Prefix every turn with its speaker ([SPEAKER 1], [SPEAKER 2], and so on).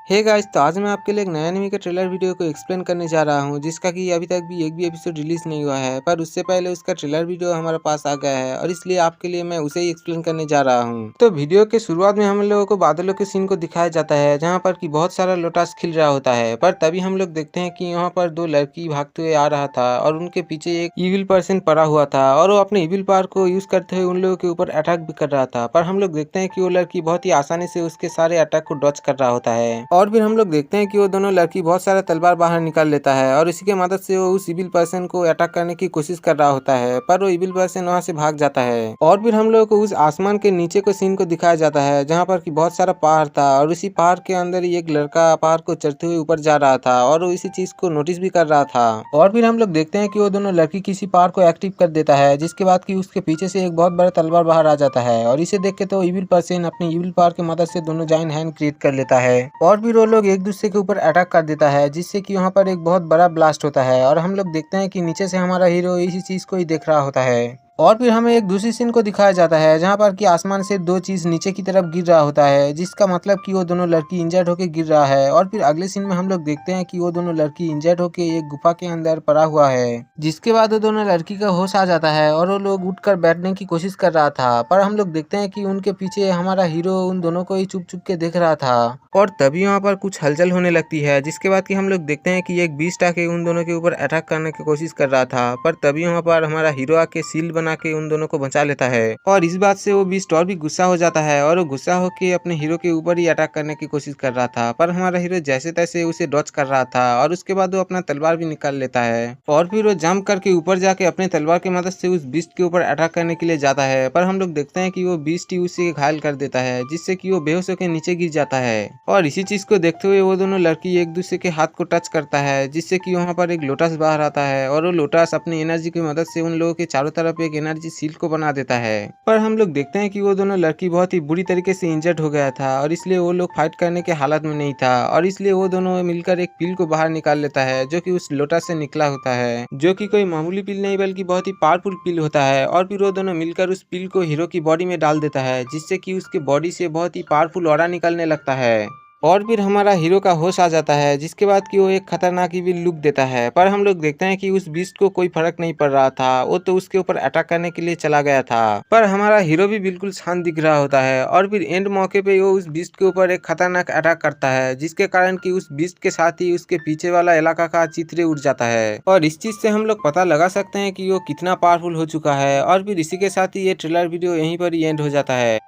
[SPEAKER 1] Hey guys, तो आज मैं आपके लिए एक नया एनिमे के ट्रेलर वीडियो को एक्सप्लेन करने जा रहा हूं, जिसका कि अभी तक भी एक भी एपिसोड रिलीज नहीं हुआ है। पर उससे पहले उसका ट्रेलर वीडियो हमारे पास आ गया है और इसलिए आपके लिए मैं उसे ही एक्सप्लेन करने जा रहा हूं। तो वीडियो के शुरुआत में हम लोगों को बादलों के सीन को दिखाया जाता है, जहाँ पर कि बहुत सारा लोटस खिल रहा होता है। पर तभी हम लोग देखते हैं कि यहाँ पर दो लड़की भागते हुए आ रहा था और उनके पीछे एक इविल पर्सन पड़ा हुआ था और वो अपने इविल पावर को यूज करते हुए उन लोगों के ऊपर अटैक भी कर रहा था। पर हम लोग देखते हैं कि वो लड़की बहुत ही आसानी से उसके सारे अटैक को डॉच कर रहा होता है। और फिर हम लोग देखते हैं कि वो दोनों लड़की बहुत सारा तलवार बाहर निकाल लेता है और इसी के मदद से वो उस इविल पर्सन को अटैक करने की कोशिश कर रहा होता है। पर वो इविल पर्सन वहां से भाग जाता है। और फिर हम लोग को उस आसमान के नीचे को सीन को दिखाया जाता है, जहाँ पर कि बहुत सारा पहाड़ था और उसी पहाड़ के अंदर ही एक लड़का पहाड़ को चढ़ते हुए ऊपर जा रहा था और वो इसी चीज को नोटिस भी कर रहा था। और फिर हम लोग देखते हैं कि वो दोनों लड़की किसी पहाड़ को एक्टिव कर देता है, जिसके बाद कि उसके पीछे से एक बहुत बड़ा तलवार बाहर आ जाता है और इसे देख के तो इविल पर्सन अपनी इविल पावर की मदद से दोनों जाइन हैंड क्रिएट कर लेता है। और फिर वो लोग एक दूसरे के ऊपर अटैक कर देता है, जिससे कि वहाँ पर एक बहुत बड़ा ब्लास्ट होता है और हम लोग देखते हैं कि नीचे से हमारा हीरो इसी चीज को ही देख रहा होता है। और फिर हमें एक दूसरी सीन को दिखाया जाता है, जहाँ पर कि आसमान से दो चीज नीचे की तरफ गिर रहा होता है, जिसका मतलब कि वो दोनों लड़की इंजर्ड होकर गिर रहा है। और फिर अगले सीन में हम लोग देखते हैं कि वो दोनों लड़की इंजर्ड होकर एक गुफा के अंदर पड़ा हुआ है, जिसके बाद वो दोनों लड़की का होश आ जाता है और वो लोग उठकर बैठने की कोशिश कर रहा था। पर हम लोग देखते हैं कि उनके पीछे हमारा हीरो उन दोनों को ही चुप चुप के देख रहा था। और तभी वहाँ पर कुछ हलचल होने लगती है, जिसके बाद कि हम लोग देखते हैं कि एक बीस्ट आके उन दोनों के ऊपर अटैक करने की कोशिश कर रहा था। पर तभी वहाँ पर हमारा हीरो आके शील्ड बना के उन दोनों को बचा लेता है और इस बात से वो बीस्ट और भी गुस्सा हो जाता है और वो गुस्सा होके अपने हीरो के ऊपर ही अटैक करने की कोशिश कर रहा था। पर हमारा हीरो जैसे तैसे उसे डॉच कर रहा था और उसके बाद वो अपना तलवार भी निकाल लेता है और फिर वो जंप करके ऊपर जाके अपने तलवार की मदद से उस बीस्ट के ऊपर अटैक करने के लिए जाता है। पर हम लोग देखते हैं कि वो बीस्ट ही उसे घायल कर देता है, जिससे कि वो बेहोश होकर नीचे गिर जाता है। और इसी चीज को देखते हुए वो दोनों लड़की एक दूसरे के हाथ को टच करता है, जिससे कि वहाँ पर एक लोटस बाहर आता है और वो लोटस अपनी एनर्जी की मदद से उन लोगों के चारों तरफ एक एनर्जी सील को बना देता है। पर हम लोग देखते हैं कि वो दोनों लड़की बहुत ही बुरी तरीके से इंजर्ड हो गया था और इसलिए वो लोग फाइट करने के हालत में नहीं था और इसलिए वो दोनों मिलकर एक पिल को बाहर निकाल लेता है, जो कि उस लोटस से निकला होता है, जो कि कोई मामूली पिल नहीं बल्कि बहुत ही पावरफुल पिल होता है। और फिर वो दोनों मिलकर उस पिल को हीरो की बॉडी में डाल देता है, जिससे कि उसके बॉडी से बहुत ही पावरफुल ऑरा निकलने लगता है। और फिर हमारा हीरो का होश आ जाता है, जिसके बाद कि वो एक खतरनाक इविल लुक देता है। पर हम लोग देखते हैं कि उस बीस्ट को कोई फर्क नहीं पड़ रहा था, वो तो उसके ऊपर अटैक करने के लिए चला गया था। पर हमारा हीरो भी बिल्कुल शांत दिख रहा होता है और फिर एंड मौके पे वो उस बीस्ट के ऊपर एक खतरनाक अटैक करता है, जिसके कारण कि उस बीस्ट के साथ ही उसके पीछे वाला इलाका का चित्रे उड़ जाता है। और इस चीज से हम लोग पता लगा सकते हैं कि वो कितना पावरफुल हो चुका है। और फिर इसी के साथ ही ये ट्रेलर वीडियो यहीं पर ही एंड हो जाता है।